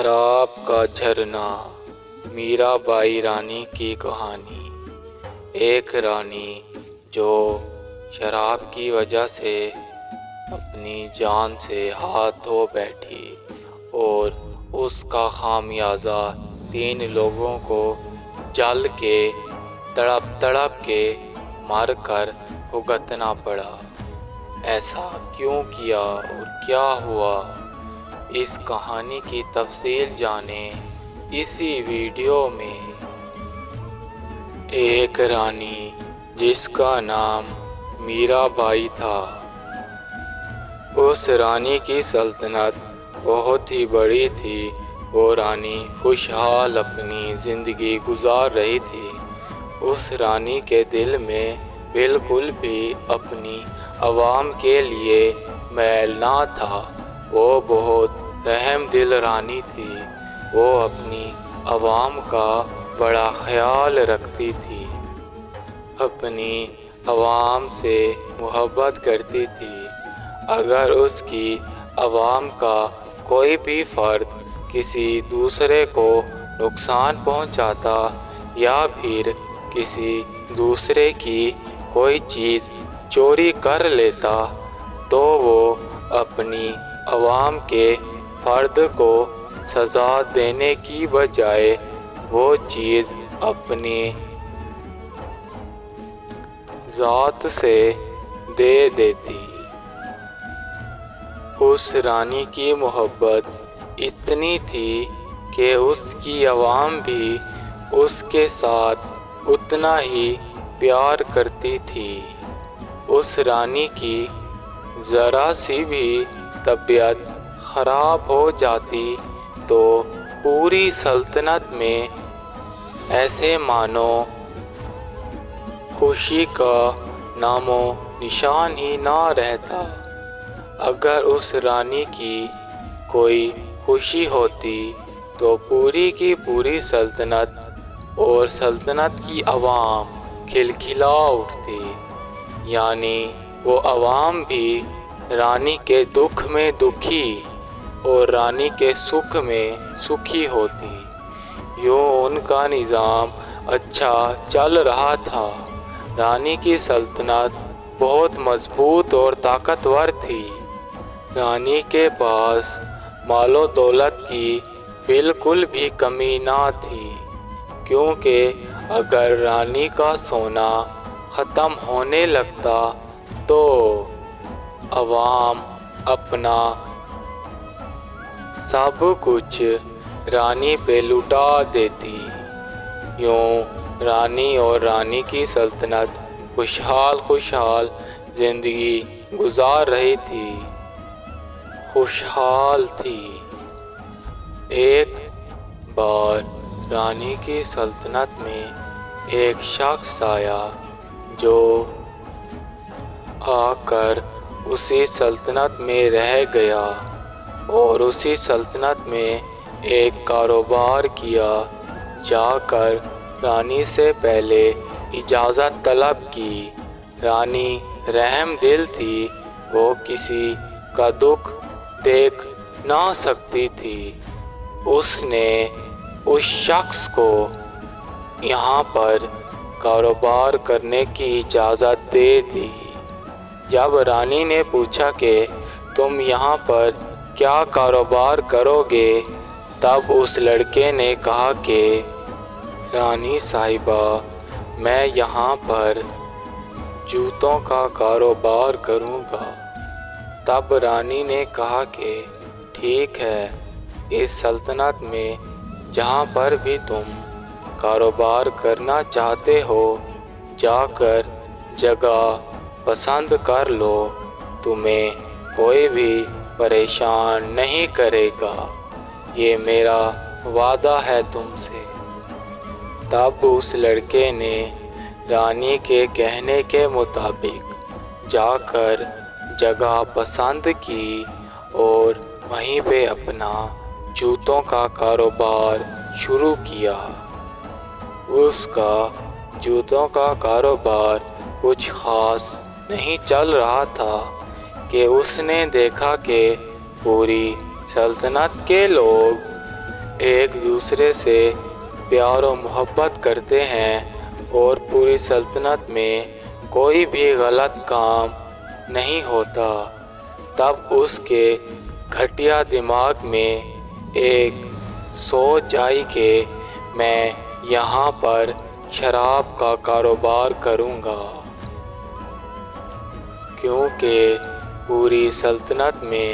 شراب کا جھرنا، میرا بائی رانی کی کہانی۔ ایک رانی جو شراب کی وجہ سے اپنی جان سے ہاتھ دھو بیٹھی اور اس کا خامیازہ 3 لوگوں کو جل کے تڑپ کے مر کر بھگتنا پڑا۔ ایسا کیوں کیا اور کیا ہوا، اس کہانی کی تفصیل جانیں اسی ویڈیو میں۔ ایک رانی جس کا نام میرا بائی تھا، اس رانی کی سلطنت بہت ہی بڑی تھی۔ وہ رانی خوشحال اپنی زندگی گزار رہی تھی۔ اس رانی کے دل میں بالکل بھی اپنی عوام کے لیے میل نہ تھا۔ وہ بہت رحم دل رانی تھی۔ وہ اپنی عوام کا بڑا خیال رکھتی تھی، اپنی عوام سے محبت کرتی تھی۔ اگر اس کی عوام کا کوئی بھی فرد کسی دوسرے کو نقصان پہنچاتا یا پھر کسی دوسرے کی کوئی چیز چوری کر لیتا تو وہ اپنی عوام کے فرد کو سزا دینے کی بجائے وہ چیز اپنی ذات سے دے دیتی۔ اس رانی کی محبت اتنی تھی کہ اس کی عوام بھی اس کے ساتھ اتنا ہی پیار کرتی تھی۔ اس رانی کی ذرا سی بھی طبیعت خراب ہو جاتی تو پوری سلطنت میں ایسے مانو خوشی کا نام و نشان ہی نہ رہتا۔ اگر اس رانی کی کوئی خوشی ہوتی تو پوری کی پوری سلطنت اور سلطنت کی عوام کھلکھلا اٹھتی، یعنی وہ عوام بھی رانی کے دکھ میں دکھی اور رانی کے سکھ میں سکھی ہوتی۔ یوں ان کا نظام اچھا چل رہا تھا۔ رانی کی سلطنت بہت مضبوط اور طاقتور تھی۔ رانی کے پاس مال و دولت کی بالکل بھی کمی نہ تھی، کیونکہ اگر رانی کا سونا ختم ہونے لگتا تو عوام اپنا سب کچھ رانی پہ لٹا دیتی۔ یوں رانی اور رانی کی سلطنت خوشحال زندگی گزار رہی تھی، خوشحال تھی۔ ایک بار رانی کی سلطنت میں ایک شخص آیا جو آ کر اسی سلطنت میں رہ گیا اور اسی سلطنت میں ایک کاروبار کیا۔ جا کر رانی سے پہلے اجازت طلب کی۔ رانی رحم دل تھی، وہ کسی کا دکھ دیکھ نہ سکتی تھی۔ اس نے اس شخص کو یہاں پر کاروبار کرنے کی اجازت دے دی۔ جب رانی نے پوچھا کہ تم یہاں پر کیا کاروبار کرو گے، تب اس لڑکے نے کہا کہ رانی صاحبہ، میں یہاں پر جوتوں کا کاروبار کروں گا۔ تب رانی نے کہا کہ ٹھیک ہے، اس سلطنت میں جہاں پر بھی تم کاروبار کرنا چاہتے ہو جا کر جگہ پسند کر لو، تمہیں کوئی بھی پریشان نہیں کرے گا، یہ میرا وعدہ ہے تم سے۔ تب اس لڑکے نے رانی کے کہنے کے مطابق جا کر جگہ پسند کی اور وہیں پہ اپنا جوتوں کا کاروبار شروع کیا۔ اس کا جوتوں کا کاروبار کچھ خاص نہیں چل رہا تھا کہ اس نے دیکھا کہ پوری سلطنت کے لوگ ایک دوسرے سے پیار و محبت کرتے ہیں اور پوری سلطنت میں کوئی بھی غلط کام نہیں ہوتا، تب اس کے گھٹیا دماغ میں ایک سوچ آئی کہ میں یہاں پر شراب کا کاروبار کروں گا، کیونکہ پوری سلطنت میں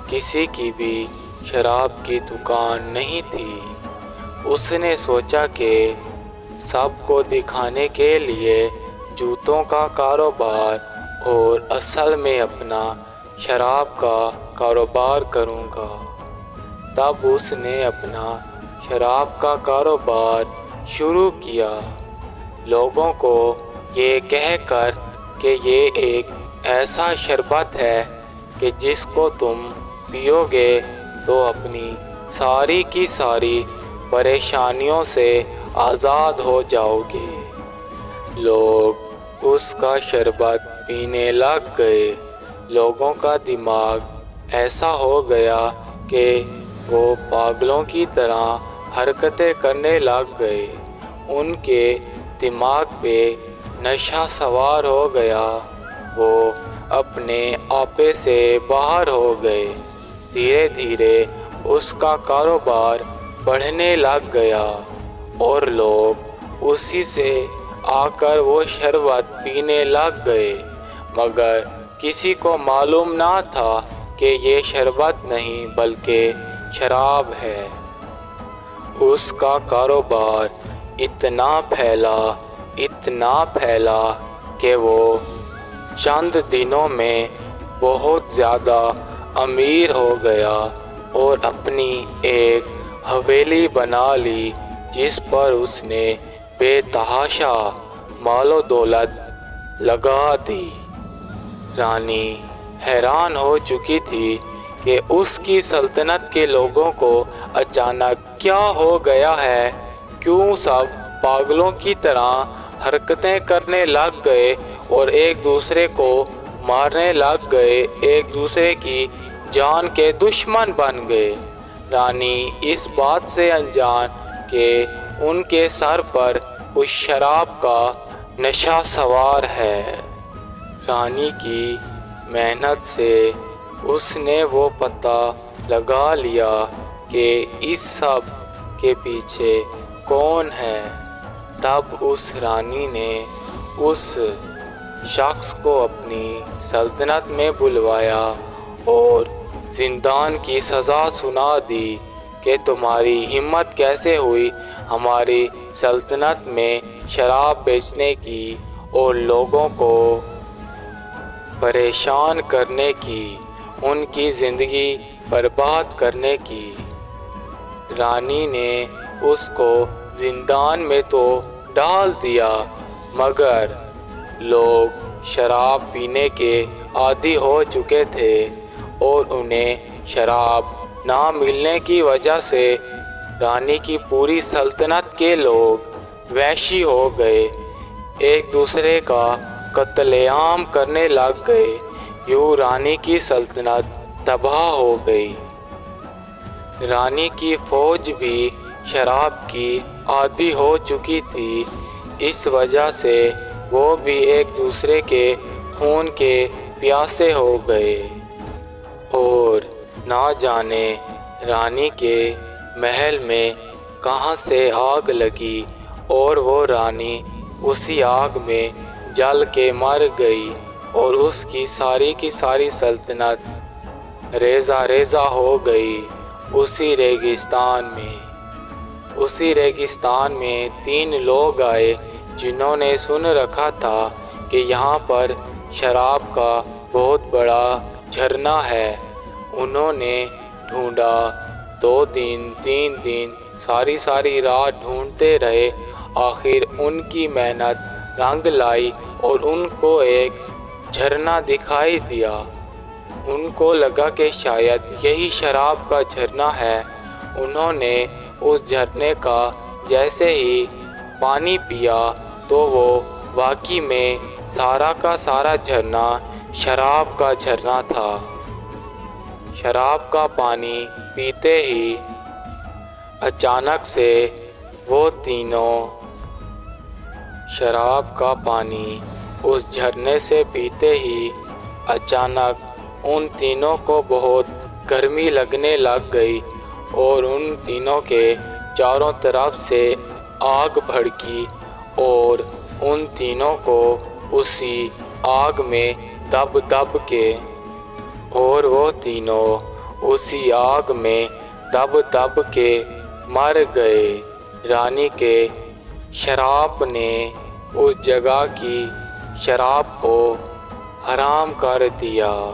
کسی کی بھی شراب کی دکان نہیں تھی۔ اس نے سوچا کہ سب کو دکھانے کے لیے جوتوں کا کاروبار اور اصل میں اپنا شراب کا کاروبار کروں گا۔ تب اس نے اپنا شراب کا کاروبار شروع کیا، لوگوں کو یہ کہہ کر کہ یہ ایک ایسا شربت ہے کہ جس کو تم پیو گے تو اپنی ساری کی ساری پریشانیوں سے آزاد ہو جاؤ گے۔ لوگ اس کا شربت پینے لگ گئے۔ لوگوں کا دماغ ایسا ہو گیا کہ وہ پاگلوں کی طرح حرکتیں کرنے لگ گئے۔ ان کے دماغ پہ نشہ سوار ہو گیا، وہ اپنے آپے سے باہر ہو گئے۔ دھیرے دھیرے اس کا کاروبار بڑھنے لگ گیا اور لوگ اسی سے آ کر وہ شربت پینے لگ گئے، مگر کسی کو معلوم نہ تھا کہ یہ شربت نہیں بلکہ شراب ہے۔ اس کا کاروبار اتنا پھیلا کہ وہ چند دنوں میں بہت زیادہ امیر ہو گیا اور اپنی ایک حویلی بنا لی جس پر اس نے بے تحاشا مال و دولت لگا دی۔ رانی حیران ہو چکی تھی کہ اس کی سلطنت کے لوگوں کو اچانک کیا ہو گیا ہے، کیوں سب پاگلوں کی طرح حرکتیں کرنے لگ گئے اور ایک دوسرے کو مارنے لگ گئے، ایک دوسرے کی جان کے دشمن بن گئے۔ رانی اس بات سے انجان کہ ان کے سر پر اس شراب کا نشہ سوار ہے۔ رانی کی محنت سے اس نے وہ پتہ لگا لیا کہ اس سب کے پیچھے کون ہے۔ تب اس رانی نے اس شخص کو اپنی سلطنت میں بلوایا اور زندان کی سزا سنا دی کہ تمہاری ہمت کیسے ہوئی ہماری سلطنت میں شراب بیچنے کی اور لوگوں کو پریشان کرنے کی، ان کی زندگی برباد کرنے کی۔ رانی نے اس کو زندان میں تو ڈال دیا، مگر لوگ شراب پینے کے عادی ہو چکے تھے اور انہیں شراب نہ ملنے کی وجہ سے رانی کی پوری سلطنت کے لوگ وحشی ہو گئے، ایک دوسرے کا قتل عام کرنے لگ گئے۔ یوں رانی کی سلطنت تباہ ہو گئی۔ رانی کی فوج بھی شراب کی عادی ہو چکی تھی، اس وجہ سے وہ بھی ایک دوسرے کے خون کے پیاسے ہو گئے اور نہ جانے رانی کے محل میں کہاں سے آگ لگی اور وہ رانی اسی آگ میں جل کے مر گئی اور اس کی ساری سلطنت ریزہ ریزہ ہو گئی۔ اسی ریگستان میں 3 لوگ آئے جنہوں نے سن رکھا تھا کہ یہاں پر شراب کا بہت بڑا جھرنا ہے۔ انہوں نے ڈھونڈا، 2 دن 3 دن ساری رات ڈھونڈتے رہے، آخر ان کی محنت رنگ لائی اور ان کو ایک جھرنا دکھائی دیا۔ ان کو لگا کہ شاید یہی شراب کا جھرنا ہے۔ انہوں نے اس جھرنے کا جیسے ہی پانی پیا تو وہ واقعی میں سارا کا سارا جھرنا شراب کا جھرنا تھا۔ شراب کا پانی پیتے ہی اچانک سے وہ تینوں شراب کا پانی اس جھرنے سے پیتے ہی اچانک ان تینوں کو بہت گرمی لگنے لگ گئی اور ان تینوں کے چاروں طرف سے آگ بھڑکی اور ان تینوں کو اسی آگ میں دب دب کے اور وہ تینوں اسی آگ میں دب دب کے مر گئے۔ رانی کے شراب نے اس جگہ کی شراب کو حرام کر دیا۔